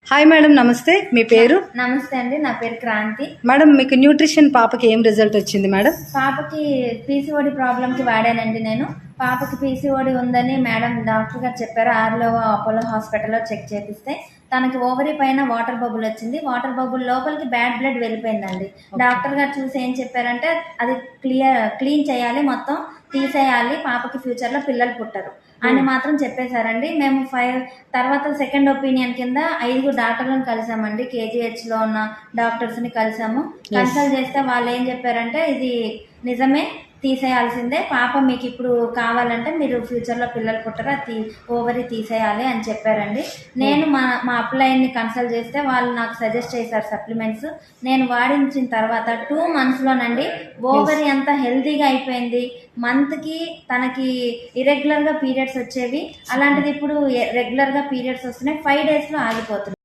Hi madam, నమస్తే. మీ పేరు? నమస్తే అండి, నా పేరు క్రాంతి. మేడం, మీకు న్యూట్రిషన్ పాపకి ఏం రిజల్ట్ వచ్చింది మేడం? పాపకి పీసీఓడి ప్రాబ్లంకి వాడానండి నేను. పాపకి పీసీఓడి ఉందని మేడం డాక్టర్ గారు చెప్పారు. ఆర్లో అపోలో హాస్పిటల్లో చెక్ చేపిస్తే తనకి ఓవరీ పైన వాటర్ బబుల్ వచ్చింది. వాటర్ బబుల్ లోపలికి బ్యాడ్ బ్లడ్ వెళ్ళిపోయిందండి. డాక్టర్ గారు చూసి ఏం చెప్పారంటే అది క్లీన్ చేయాలి, మొత్తం తీసేయాలి, పాపకి ఫ్యూచర్లో పిల్లలు పుట్టరు అని మాత్రం చెప్పేశారండి. మేము తర్వాత సెకండ్ ఒపీనియన్ కింద 5 డాక్టర్లను కలిసామండి. కేజీహెచ్లో ఉన్న డాక్టర్స్ని కలిసాము. కన్సల్ట్ చేస్తే వాళ్ళు ఏం చెప్పారంటే ఇది నిజమే, తీసేయాల్సిందే, పాప మీకు ఇప్పుడు కావాలంటే మీరు ఫ్యూచర్లో పిల్లలు పుట్టరు, అది ఓవరీ తీసేయాలి అని చెప్పారండి. నేను మా అప్లైన్ని కన్సల్ట్ చేస్తే వాళ్ళు నాకు సజెస్ట్ చేశారు సప్లిమెంట్స్. నేను వాడించిన తర్వాత 2 monthsలోనండి ఓవరీ అంతా హెల్తీగా అయిపోయింది. మంత్కి తనకి ఇరెగ్యులర్గా పీరియడ్స్ వచ్చేవి, అలాంటిది ఇప్పుడు రెగ్యులర్గా పీరియడ్స్ వస్తున్నాయి. 5 daysలో ఆగిపోతుంది.